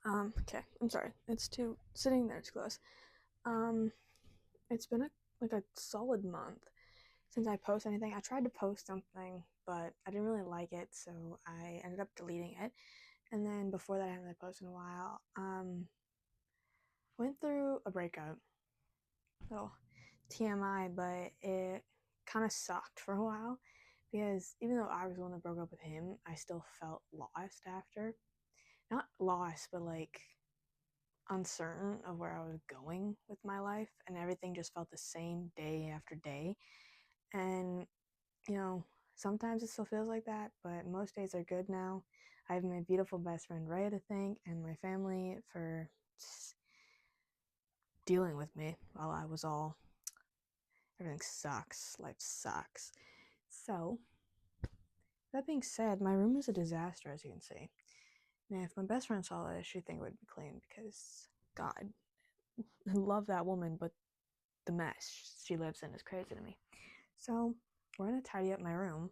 Okay, I'm sorry. It's too sitting there too close. Um, it's been a solid month since I posted anything. I tried to post something, but I didn't really like it, so I ended up deleting it. And then before that, I hadn't really posted in a while. Went through a breakup. Little TMI, but it kind of sucked for a while because even though I was the one that broke up with him, I still felt lost after. Not lost, but like uncertain of where I was going with my life, and everything just felt the same day after day. And, you know, sometimes it still feels like that, but most days are good now. I have my beautiful best friend Raya to thank and my family for just dealing with me while I was all everything sucks, life sucks. So, that being said, my room is a disaster, as you can see. Now, if my best friend saw this, she'd think it would be clean because, God, I love that woman, but the mess she lives in is crazy to me. So, we're gonna tidy up my room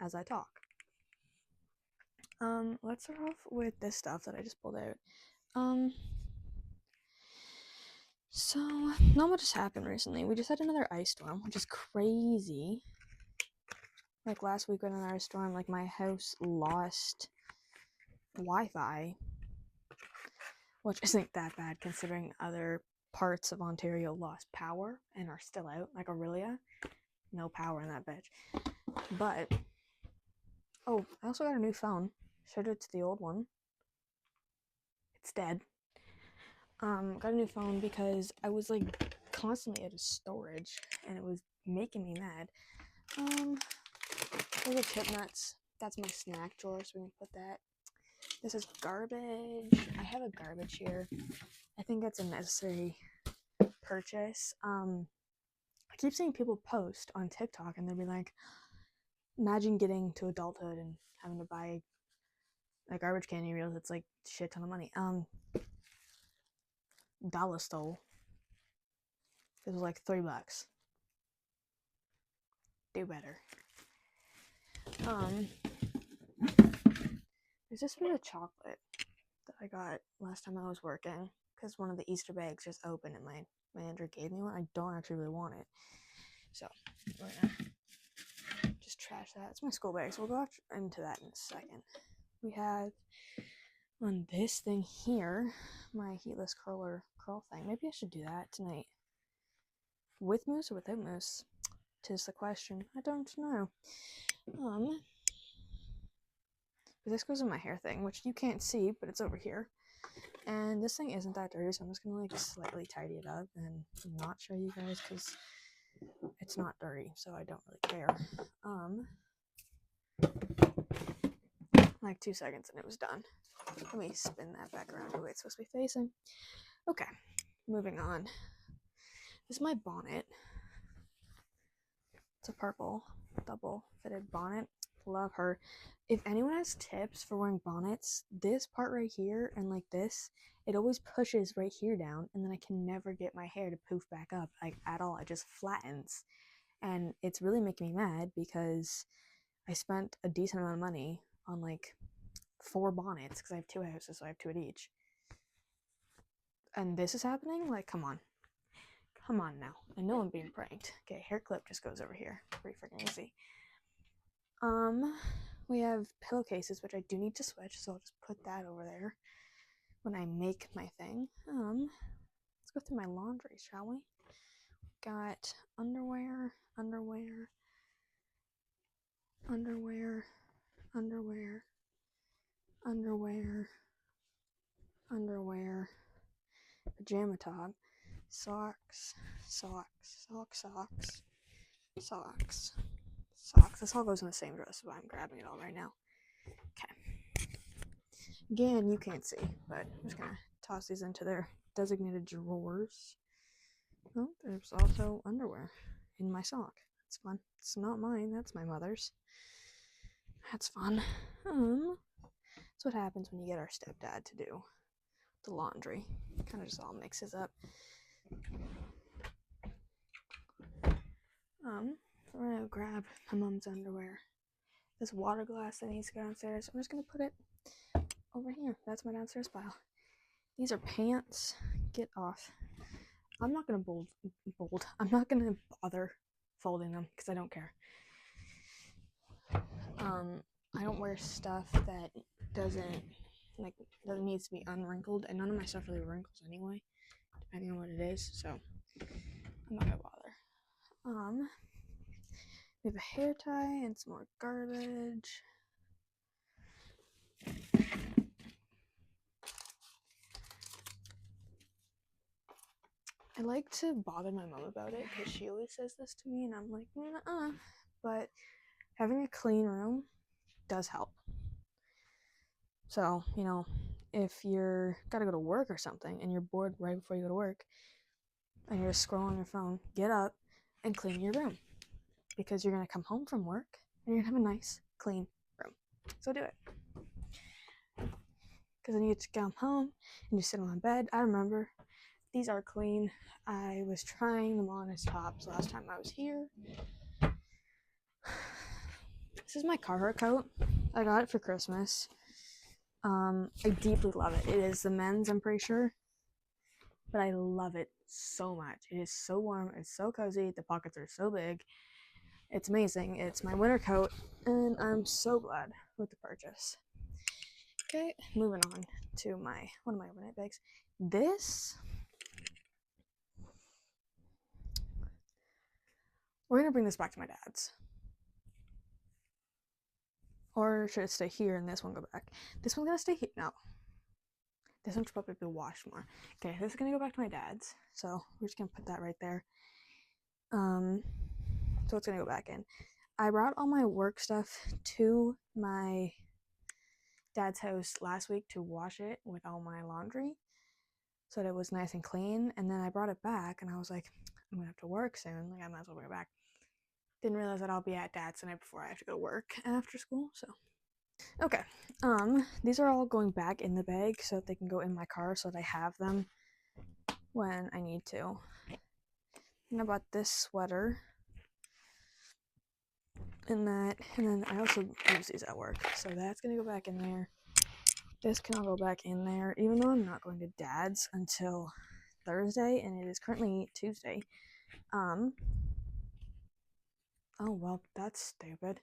as I talk. Let's start off with this stuff that I just pulled out. So not much has happened recently. We just had another ice storm, which is crazy. Like last week we had another ice storm, like my house lost Wi-Fi, which isn't that bad considering other parts of Ontario lost power and are still out, like Aurelia. No power in that bitch. But oh, I also got a new phone. Showed it to the old one. It's dead. Got a new phone because I was like constantly out of storage and it was making me mad. Those are chip nuts. That's my snack drawer, so we can put that. This is garbage. I have a garbage here. I think that's a necessary purchase. I keep seeing people post on TikTok and they'll be like, imagine getting to adulthood and having to buy a garbage can, you realize it's like shit ton of money. Dollar stole. This was like $3. Do better. There's this bit of chocolate that I got last time I was working because one of the Easter bags just opened and my manager gave me one. I don't actually really want it, so we're gonna just trash that. It's my school bag, so we'll go into that in a second. We have on this thing here, my heatless curl thing. Maybe I should do that tonight. With mousse or without mousse? 'Tis the question. I don't know. This goes in my hair thing, which you can't see, but it's over here. And this thing isn't that dirty, so I'm just gonna like slightly tidy it up and not show you guys because it's not dirty, so I don't really care. Like 2 seconds and it was done. Let me spin that back around to where it's supposed to be facing. Okay, moving on. This is my bonnet. It's a purple double fitted bonnet. Love her. If anyone has tips for wearing bonnets, this part right here and like this, it always pushes right here down and then I can never get my hair to poof back up like at all. It just flattens. And it's really making me mad because I spent a decent amount of money on like 4 bonnets because I have 2 houses, so I have 2 at each. And this is happening? Like, come on. Come on now. I know I'm being pranked. Okay, hair clip just goes over here. Pretty freaking easy. We have pillowcases, which I do need to switch, so I'll just put that over there when I make my thing. Let's go through my laundry, shall we? Got underwear, underwear, underwear, underwear, underwear, underwear, pajama top, socks, socks, socks, socks, socks. This all goes in the same dress, so I'm grabbing it all right now. Okay. Again, you can't see, but I'm just gonna toss these into their designated drawers. Oh, there's also underwear in my sock. That's fun. It's not mine, that's my mother's. That's fun. That's what happens when you get our stepdad to do the laundry. Kind of just all mixes up. We're gonna grab my mom's underwear. This water glass that needs to go downstairs. I'm just gonna put it over here. That's my downstairs pile. These are pants. Get off. I'm not gonna I'm not gonna bother folding them because I don't care. I don't wear stuff that doesn't needs to be unwrinkled, and none of my stuff really wrinkles anyway, depending on what it is. So I'm not gonna bother. We have a hair tie and some more garbage. I like to bother my mom about it because she always says this to me, and I'm like, nuh-uh. But having a clean room does help. So, if you're gotta go to work or something and you're bored right before you go to work and you're just scrolling your phone, get up and clean your room because you're gonna come home from work and you're gonna have a nice, clean room. So do it. Because then you get to come home and you sit on my bed. I remember these are clean. I was trying them on as tops last time I was here. This is my Carhartt coat. I got it for Christmas. I deeply love it. It is the men's, I'm pretty sure. But I love it so much. It is so warm. It's so cozy. The pockets are so big. It's amazing. It's my winter coat, and I'm so glad with the purchase. Okay, moving on to one of my overnight bags. We're gonna bring this back to my dad's. Or should it stay here and this one go back? This one's gonna stay here. No. This one should probably be washed more. Okay, this is gonna go back to my dad's. So we're just gonna put that right there. So it's gonna go back in. I brought all my work stuff to my dad's house last week to wash it with all my laundry so that it was nice and clean. And then I brought it back and I was like, I'm gonna have to work soon. Like, I might as well bring it back. Didn't realize that I'll be at dad's the night before I have to go to work after school. So okay, these are all going back in the bag so that they can go in my car so that I have them when I need to. And I bought this sweater and then I also use these at work, so that's gonna go back in there. This can all go back in there, even though I'm not going to dad's until Thursday, and it is currently Tuesday. Oh well, that's stupid.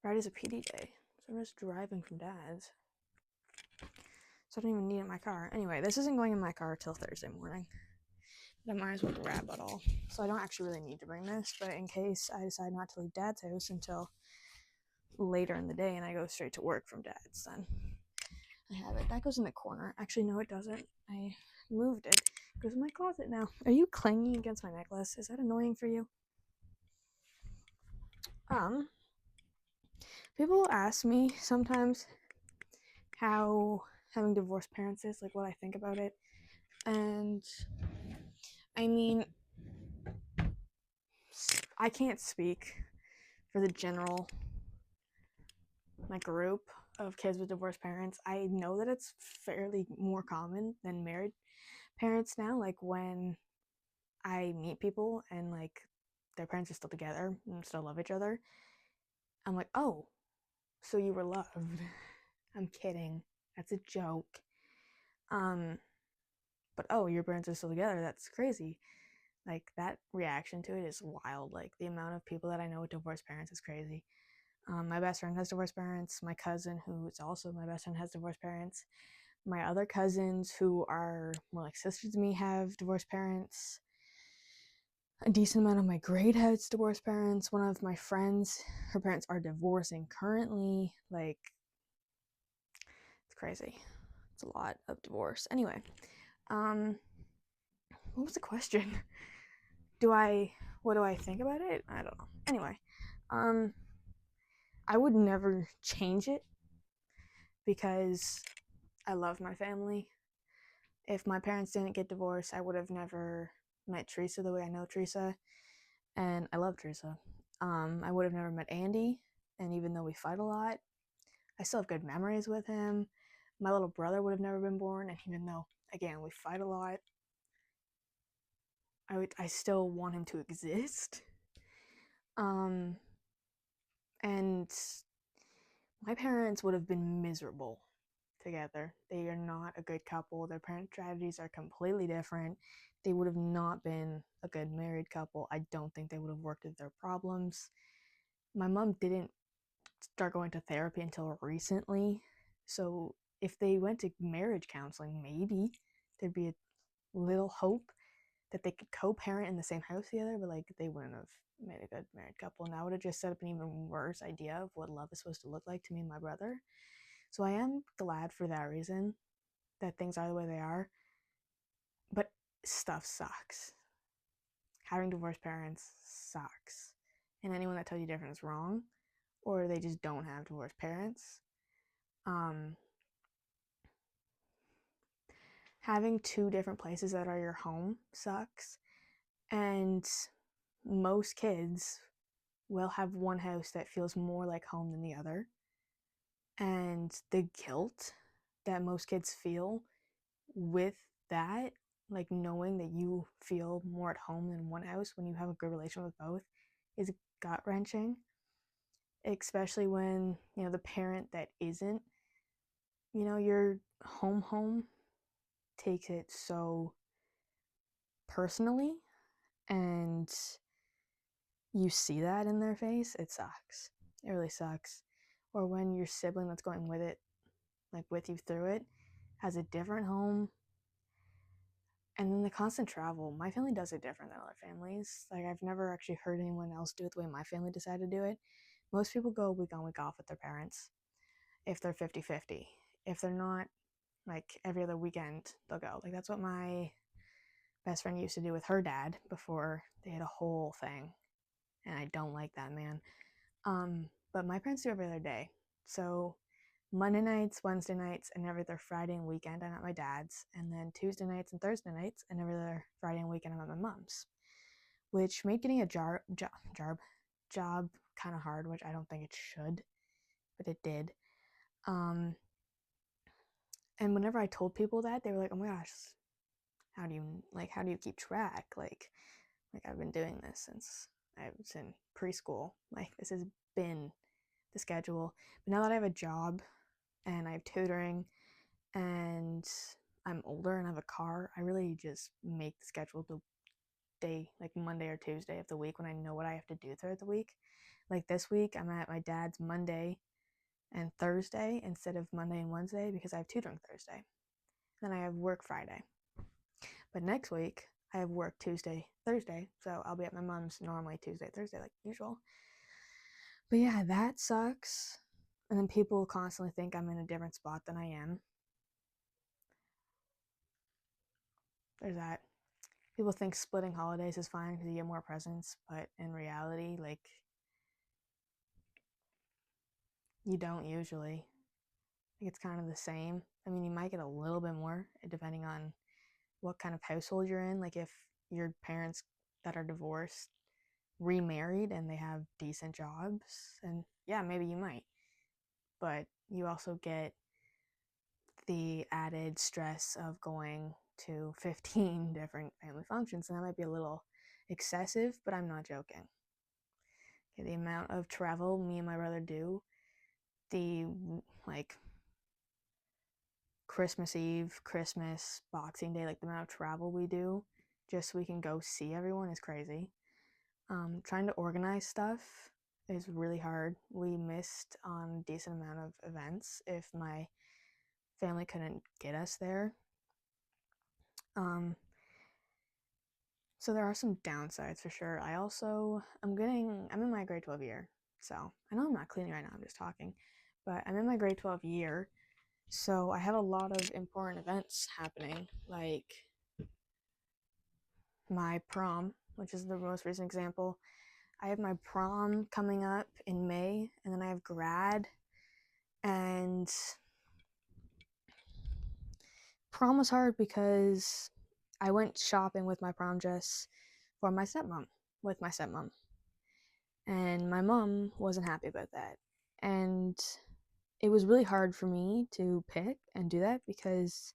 Friday's a PD day, so I'm just driving from dad's. So I don't even need it in my car. Anyway, this isn't going in my car till Thursday morning. But I might as well grab it all. So I don't actually really need to bring this, but in case I decide not to leave dad's house until later in the day and I go straight to work from dad's, then I have it. That goes in the corner. Actually, no, it doesn't. I moved it. It goes in my closet now. Are you clanging against my necklace? Is that annoying for you? People ask me sometimes how having divorced parents is, like what I think about it. And I mean, I can't speak for the general group of kids with divorced parents. I know that it's fairly more common than married parents now. Like when I meet people and like their parents are still together and still love each other, I'm like, oh, so you were loved. I'm kidding. That's a joke. But oh, your parents are still together. That's crazy. Like that reaction to it is wild. Like the amount of people that I know with divorced parents is crazy. My best friend has divorced parents. My cousin, who is also my best friend, has divorced parents. My other cousins, who are more like sisters to me, have divorced parents. A decent amount of my grade has divorced parents. One of my friends, her parents are divorcing currently. Like, it's crazy. It's a lot of divorce. Anyway, what was the question? What do I think about it? I don't know. Anyway, I would never change it because I love my family. If my parents didn't get divorced, I would have never met Teresa the way I know Teresa, and I love Teresa. I would have never met Andy, and even though we fight a lot, I still have good memories with him. My little brother would have never been born, and even though, again, we fight a lot, I still want him to exist. And my parents would have been miserable together. They are not a good couple. Their parent strategies are completely different. They would have not been a good married couple. I don't think they would have worked with their problems. My mom didn't start going to therapy until recently. So if they went to marriage counseling, maybe there'd be a little hope that they could co-parent in the same house together, but like they wouldn't have made a good married couple. And that would have just set up an even worse idea of what love is supposed to look like to me and my brother. So I am glad for that reason that things are the way they are. But stuff sucks. Having divorced parents sucks. And anyone that tells you different is wrong, or they just don't have divorced parents. Um, Having two different places that are your home sucks. And most kids will have one house that feels more like home than the other. And the guilt that most kids feel with that, like knowing that you feel more at home in one house when you have a good relation with both, is gut wrenching. Especially when, the parent that isn't, your home takes it so personally, and you see that in their face. It sucks. It really sucks. Or when your sibling that's going with it, like with you through it, has a different home. And then the constant travel. My family does it different than other families. Like, I've never actually heard anyone else do it the way my family decided to do it. Most people go week on, week off with their parents if they're 50-50. If they're not, like every other weekend, they'll go. Like, that's what my best friend used to do with her dad before they had a whole thing. And I don't like that, man. But my parents do every other day. So Monday nights, Wednesday nights, and every other Friday and weekend, I'm at my dad's. And then Tuesday nights and Thursday nights, and every other Friday and weekend, I'm at my mom's. Which made getting a job kind of hard, which I don't think it should, but it did. And whenever I told people that, they were like, "Oh my gosh, how do you keep track? Like I've been doing this since I was in preschool. Like, this has been the schedule. But now that I have a job and I have tutoring and I'm older and I have a car, I really just make the schedule the day, like Monday or Tuesday of the week, when I know what I have to do throughout the week. Like this week, I'm at my dad's Monday and Thursday instead of Monday and Wednesday because I have tutoring Thursday. Then I have work Friday. But next week, I have work Tuesday, Thursday, so I'll be at my mom's normally Tuesday, Thursday, like usual. But yeah, that sucks. And then people constantly think I'm in a different spot than I am. There's that. People think splitting holidays is fine because you get more presents, but in reality, like, you don't usually. Like, it's kind of the same. I mean, you might get a little bit more depending on what kind of household you're in. Like, if your parents that are divorced remarried and they have decent jobs, and yeah, maybe you might. But you also get the added stress of going to 15 different family functions, and that might be a little excessive, but I'm not joking. Okay, the amount of travel me and my brother do, the like Christmas Eve, Christmas, Boxing Day, like the amount of travel we do just so we can go see everyone is crazy. Trying to organize stuff is really hard. We missed on a decent amount of events if my family couldn't get us there. So there are some downsides for sure. I'm in my grade 12 year. So I know I'm not cleaning right now, I'm just talking. But I'm in my grade 12 year. So I have a lot of important events happening, like my prom, which is the most recent example. I have my prom coming up in May, and then I have grad. And prom was hard because I went shopping with my prom dress for my stepmom, with my stepmom. And my mom wasn't happy about that. And it was really hard for me to pick and do that because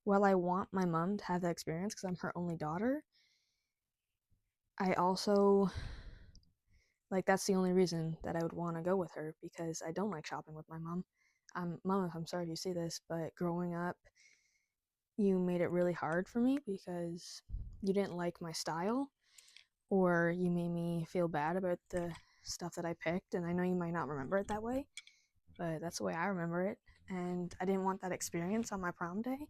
while I want my mom to have that experience because I'm her only daughter, I also, like, that's the only reason that I would want to go with her because I don't like shopping with my mom. Mom, I'm sorry if you see this, but growing up, you made it really hard for me because you didn't like my style, or you made me feel bad about the stuff that I picked. And I know you might not remember it that way, but that's the way I remember it. And I didn't want that experience on my prom day,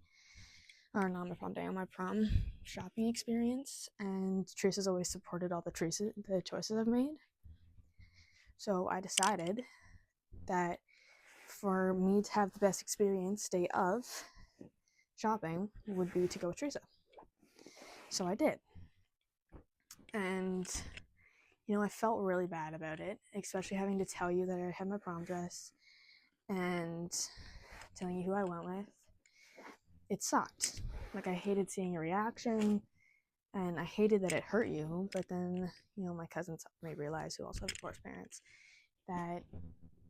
or not on my prom day, on my prom shopping experience. And Teresa's always supported all the choices I've made. So I decided that for me to have the best experience day of shopping would be to go with Teresa. So I did. And, I felt really bad about it, especially having to tell you that I had my prom dress and telling you who I went with. It sucked. Like, I hated seeing your reaction, and I hated that it hurt you. But then, my cousins helped me realize, who also have divorced parents, that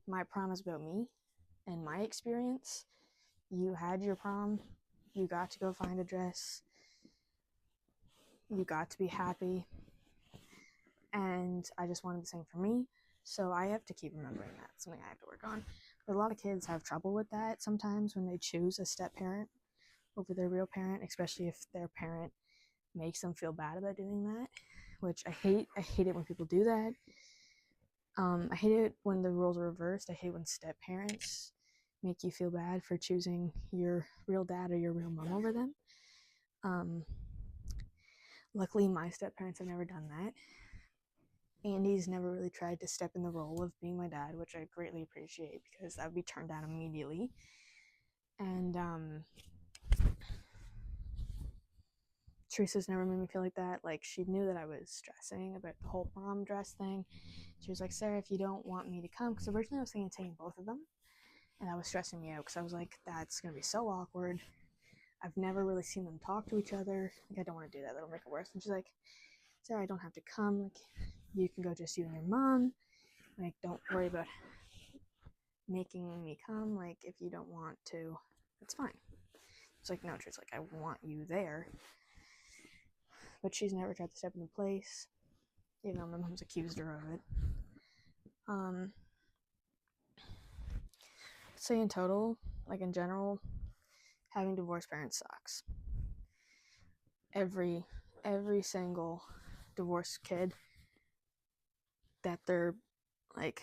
my prom is about me and my experience. You had your prom. You got to go find a dress. You got to be happy. And I just wanted the same for me. So I have to keep remembering that. It's something I have to work on. But a lot of kids have trouble with that sometimes when they choose a step parent over their real parent, especially if their parent makes them feel bad about doing that, which I hate. I hate it when people do that. I hate it when the roles are reversed. I hate when step parents make you feel bad for choosing your real dad or your real mom over them. Luckily, my step parents have never done that. Andy's never really tried to step in the role of being my dad, which I greatly appreciate, because that would be turned down immediately. And Teresa's never made me feel like that. Like, she knew that I was stressing about the whole prom dress thing. She was like, Sarah, if you don't want me to come, because originally I was thinking of taking both of them, and that was stressing me out, because I was like, that's going to be so awkward. I've never really seen them talk to each other. Like, I don't want to do that. That'll make it worse. And she's like, Sarah, I don't have to come. Like, you can go just you and your mom. Like, don't worry about making me come. Like, if you don't want to, that's fine. It's like, no, Trish, like, I want you there. But she's never tried to step into place, even though my mom's accused her of it. Say in total, like in general, having divorced parents sucks. Every single divorced kid that their like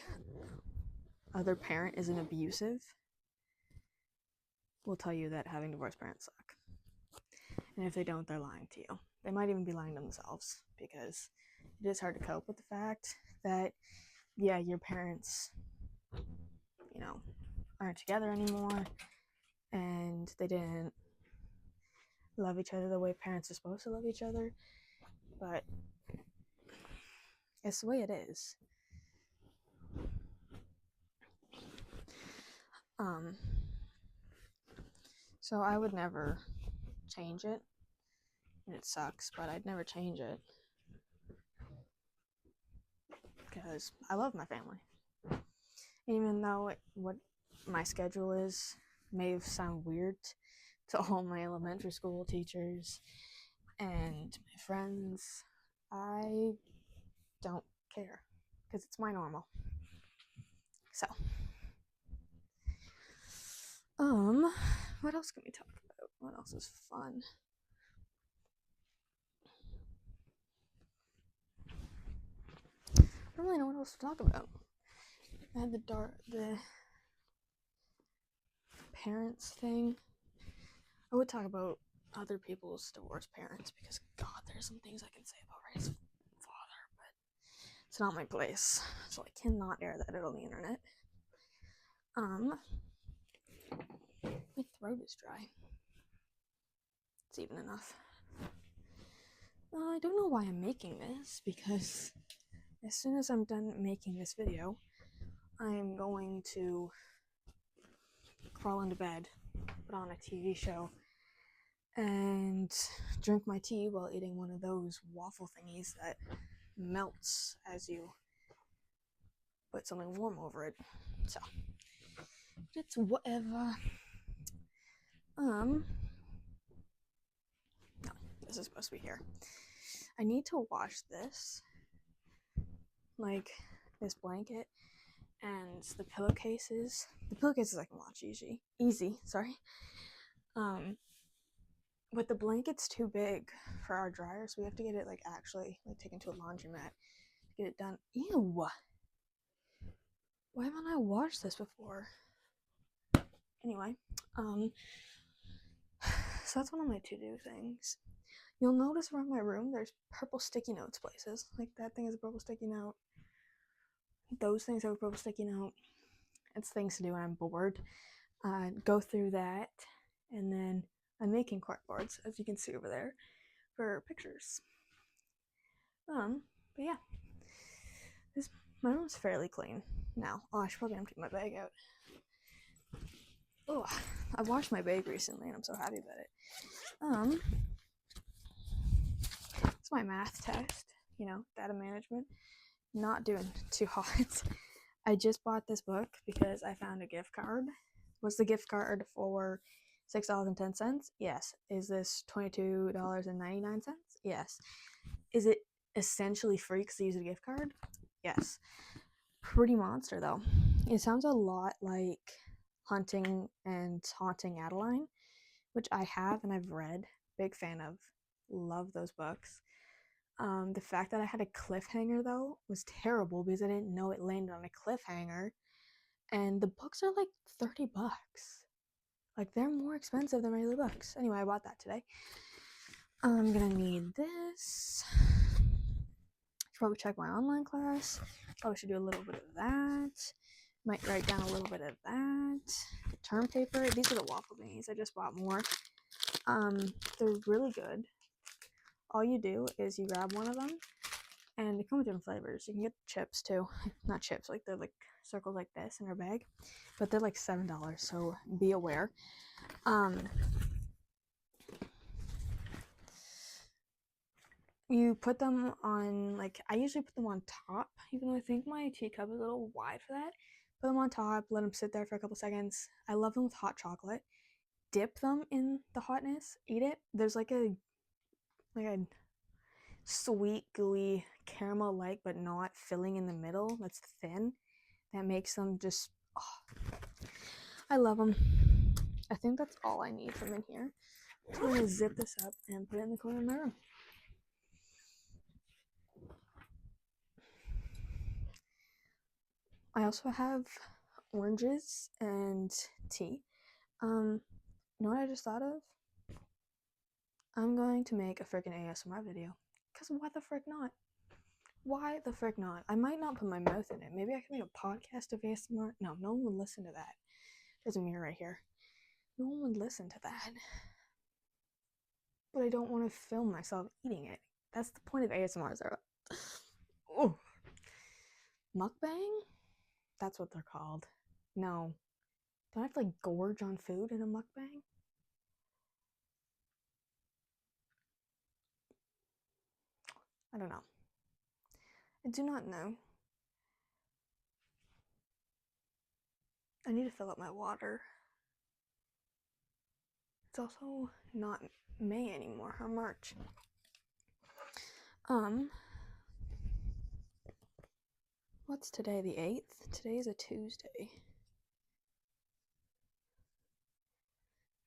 other parent isn't abusive will tell you that having divorced parents suck. And if they don't, they're lying to you. They might even be lying to themselves, because it is hard to cope with the fact that, yeah, your parents, aren't together anymore, and they didn't love each other the way parents are supposed to love each other, but it's the way it is. So I would never change it. And it sucks, but I'd never change it, because I love my family. Even though what my schedule is may sound weird to all my elementary school teachers and my friends, I don't care, because it's my normal. So, what else can we talk about? What else is fun? I don't really know what else to talk about. I had the parents thing. I would talk about other people's divorced parents, because God, there's some things I can say about Ray's father, but it's not my place, so I cannot air that out on the internet. My throat is dry. It's even enough. I don't know why I'm making this, because as soon as I'm done making this video, I'm going to crawl into bed, put on a TV show, and drink my tea while eating one of those waffle thingies that melts as you put something warm over it. So, it's whatever. No, this is supposed to be here. I need to wash this, like this blanket, and the pillowcases I can wash easy, sorry. But the blanket's too big for our dryer, so we have to get it like actually like taken to a laundromat to get it done. Ew, why haven't I washed this before? Anyway, so that's one of my to-do things. You'll notice around my room there's purple sticky notes places. Like that thing is a purple sticky note. Those things have a purple sticky note. It's things to do when I'm bored. Go through that, and then I'm making corkboards, as you can see over there, for pictures. But yeah, my room's fairly clean now. Oh, I should probably empty my bag out. Oh, I washed my bag recently, and I'm so happy about it. It's my math test, data management. Not doing too hot. I just bought this book because I found a gift card. Was the gift card for $6.10? Yes. Is this $22.99? Yes. Is it essentially free because I used a gift card? Yes. Pretty monster though. It sounds a lot like Hunting and Haunting Adeline, which I have and I've read. Big fan of. Love those books. The fact that I had a cliffhanger though was terrible because I didn't know it landed on a cliffhanger. And the books are like $30. Like they're more expensive than regular books. Anyway, I bought that today. I'm gonna need this. Should probably check my online class. Probably should do a little bit of that. Might write down a little bit of that. Term paper. These are the waffle thingies. I just bought more. They're really good. All you do is you grab one of them, and they come with different flavors. You can get chips too. Not chips, like they're like circles like this in our bag, but they're like $7, so be aware. You put them on, like, I usually put them on top, even though I think my teacup is a little wide for that. Put them on top, let them sit there for a couple seconds. I love them with hot chocolate. Dip them in the hotness, eat it. There's like a sweet, gooey, caramel-like, but not filling in the middle. That's thin. That makes them just, oh, I love them. I think that's all I need from in here. So I'm gonna zip this up and put it in the corner of my room. I also have oranges and tea. You know what I just thought of? I'm going to make a freaking ASMR video. Because why the frick not? Why the frick not? I might not put my mouth in it. Maybe I can make a podcast of ASMR. No one would listen to that. There's a mirror right here. No one would listen to that. But I don't want to film myself eating it. That's the point of ASMR, Zara. Oh. Mukbang? That's what they're called. No. Do I have to like gorge on food in a mukbang? I don't know. I do not know. I need to fill up my water. It's also not May anymore, or March. What's today, the 8th? Today is a Tuesday.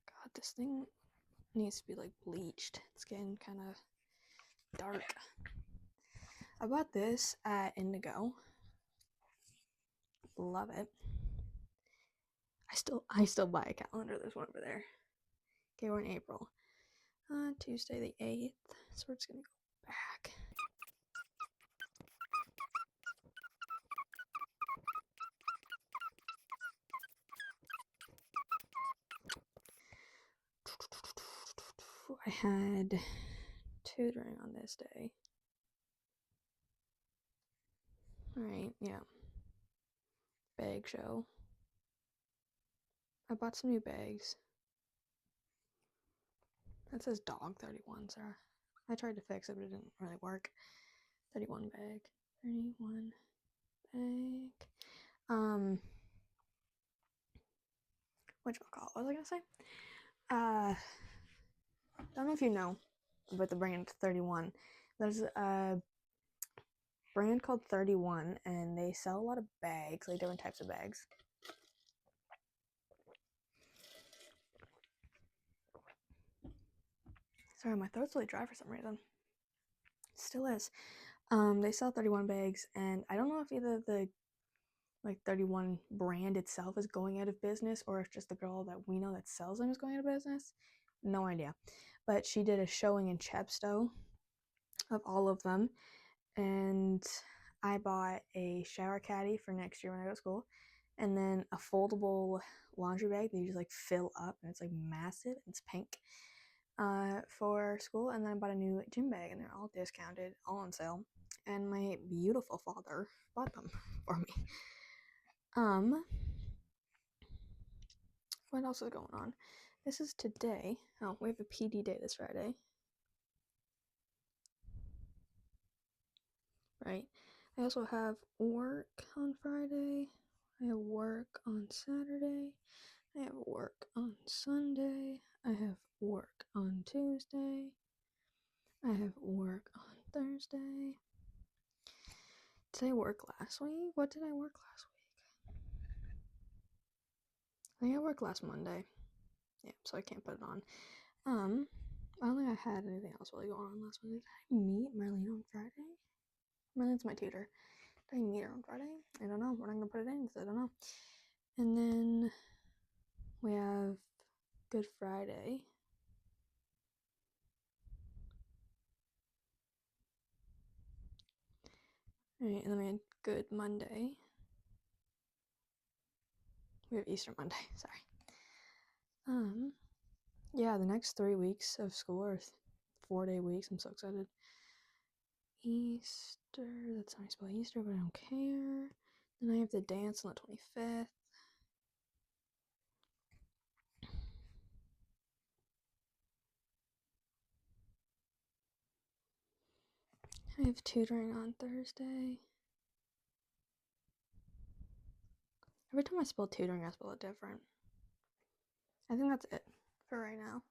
God, this thing needs to be like bleached. It's getting kind of dark. I bought this at Indigo. Love it. I still buy a calendar. There's one over there. Okay, we're in April. Tuesday the 8th. So we're just gonna go back. I had tutoring on this day. Alright, yeah. Bag show. I bought some new bags. That says dog 31, sir. I tried to fix it, but it didn't really work. 31 bag. 31 bag. Whatchamacallit? What was I gonna say? I don't know if you know about the brand 31. There's a brand called 31, and they sell a lot of bags, like different types of bags. Sorry, my throat's really dry for some reason. It still is. They sell 31 bags, and I don't know if either the 31 brand itself is going out of business, or if just the girl that we know that sells them is going out of business. No idea. But she did a showing in Chepstow of all of them, and I bought a shower caddy for next year when I go to school, and then a foldable laundry bag that you just like fill up, and it's like massive. It's pink for school, and then I bought a new gym bag, and they're all discounted, all on sale. And my beautiful father bought them for me. What else is going on? This is today. Oh, we have a PD day this Friday. Right. I also have work on Friday. I have work on Saturday. I have work on Sunday. I have work on Tuesday. I have work on Thursday. Did I work last week? What did I work last week? I think I worked last Monday. Yeah, so I can't put it on. I don't think I had anything else really going on last Monday. Did I meet Marlene on Friday? Marlene's my tutor. Did I meet her on Friday? I don't know. We're not gonna put it in because I don't know. And then we have Good Friday. Alright, and then we had Good Monday. We have Easter Monday, sorry. Yeah, the next 3 weeks of school are 4-day weeks. I'm so excited. Easter, that's how I spell Easter, but I don't care. Then I have the dance on the 25th. I have tutoring on Thursday. Every time I spell tutoring, I spell it different. I think that's it for right now.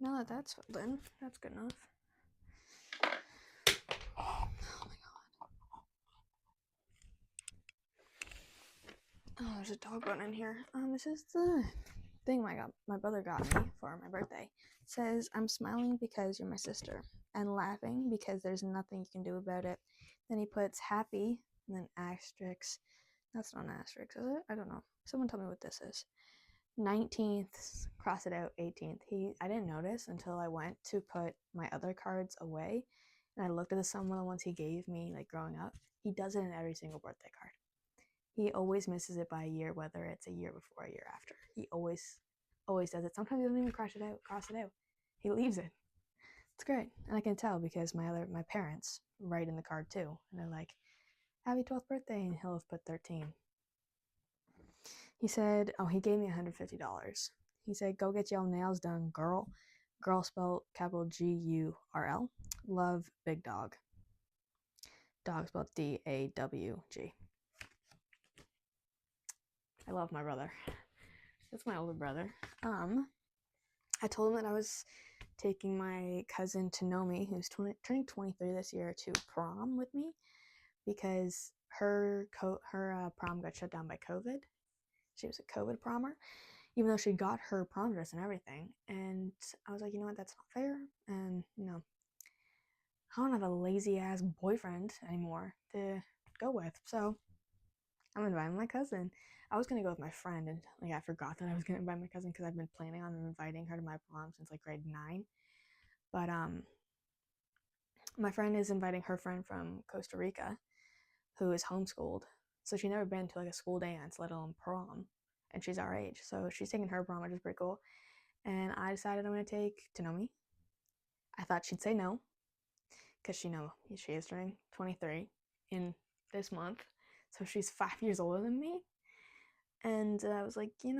Now that that's filled in, that's good enough. Oh my god. Oh, there's a dog bone in here. This is the thing my brother got me for my birthday. It says, "I'm smiling because you're my sister, and laughing because there's nothing you can do about it." Then he puts happy, and then asterisk. That's not an asterisk, is it? I don't know. Someone tell me what this is. 19th, cross it out, 18th. I didn't notice until I went to put my other cards away, and I looked at some of the ones he gave me, like growing up. He does it in every single birthday card. He always misses it by a year, whether it's a year before or a year after. He always does it. Sometimes he doesn't even cross it out. He leaves it. It's great. And I can tell because my parents write in the card too. And they're like, "Happy 12th birthday," and he'll have put 13. He said, he gave me $150. He said, "Go get your nails done, girl." Girl spelled capital G-U-R-L. Love, Big Dog. Dog spelled D-A-W-G. I love my brother. That's my older brother. I told him that I was taking my cousin Tonomi, who's turning 23 this year, to prom with me because her prom got shut down by COVID. She was a COVID promer, even though she got her prom dress and everything. And I was like, you know what, that's not fair. And, I don't have a lazy ass boyfriend anymore to go with. So I'm inviting my cousin. I was going to go with my friend, and I forgot that I was going to invite my cousin because I've been planning on inviting her to my prom since grade 9. But my friend is inviting her friend from Costa Rica who is homeschooled. So she's never been to a school dance, let alone prom. And she's our age. So she's taking her prom, which is pretty cool. And I decided I'm going to take Tonomi. I thought she'd say no because she is turning 23 in this month. So she's 5 years older than me. And I was like, she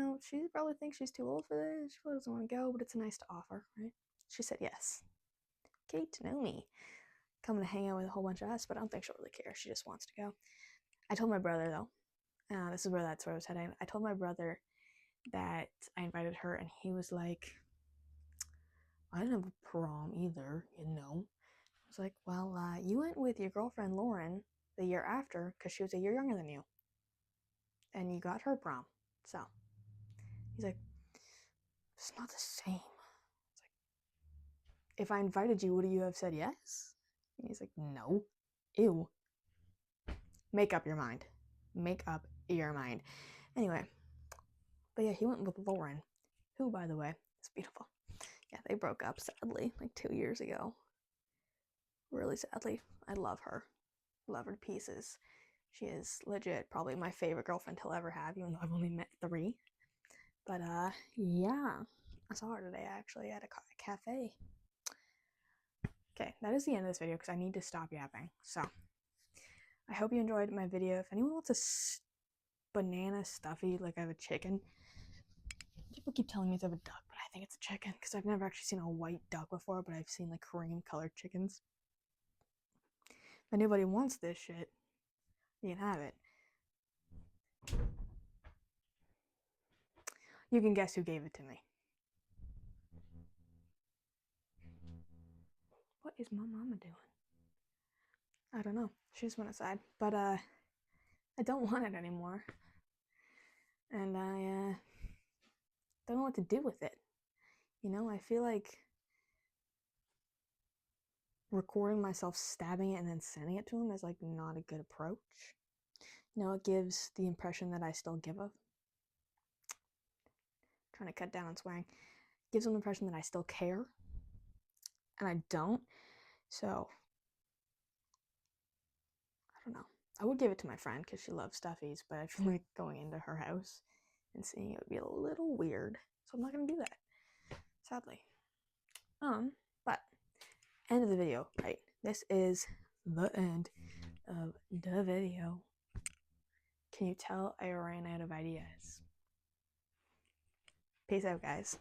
probably thinks she's too old for this. She probably doesn't want to go, but it's nice to offer, right? She said yes. Okay, Tonomi. Coming to hang out with a whole bunch of us, but I don't think she'll really care. She just wants to go. I told my brother, though. That's where I was heading. I told my brother that I invited her, and he was like, "I didn't have a prom either, was like, well, you went with your girlfriend Lauren the year after because she was a year younger than you, and you got her prom. So he's like, it's not the same. It's like, if I invited you, would you have said yes? And he's like, no. Ew. Make up your mind. Make up your mind. Anyway, but yeah, he went with Lauren, who, by the way, is beautiful. Yeah, they broke up sadly, like 2 years ago. Really sadly. I love her. Love her to pieces. She is legit probably my favorite girlfriend he'll ever have, even though I've only met 3. But yeah, I saw her today actually at a cafe. Okay, that is the end of this video because I need to stop yapping. So I hope you enjoyed my video. If anyone wants a banana stuffy like I have a chicken, people keep telling me it's of a duck, but I think it's a chicken because I've never actually seen a white duck before, but I've seen like cream colored chickens. If anybody wants this shit, you can have it. You can guess who gave it to me. What is my mama doing? I don't know. She just went aside. But I don't want it anymore. And I don't know what to do with it. You know, I feel like recording myself stabbing it and then sending it to him is like not a good approach. You know, it gives the impression that I still give a trying to cut down on swearing. Gives them the impression that I still care. And I don't. So I don't know. I would give it to my friend because she loves stuffies, but I feel like going into her house and seeing it would be a little weird. So I'm not gonna do that. Sadly. But end of the video, right? This is the end of the video. Can you tell I ran out of ideas? Peace out, guys.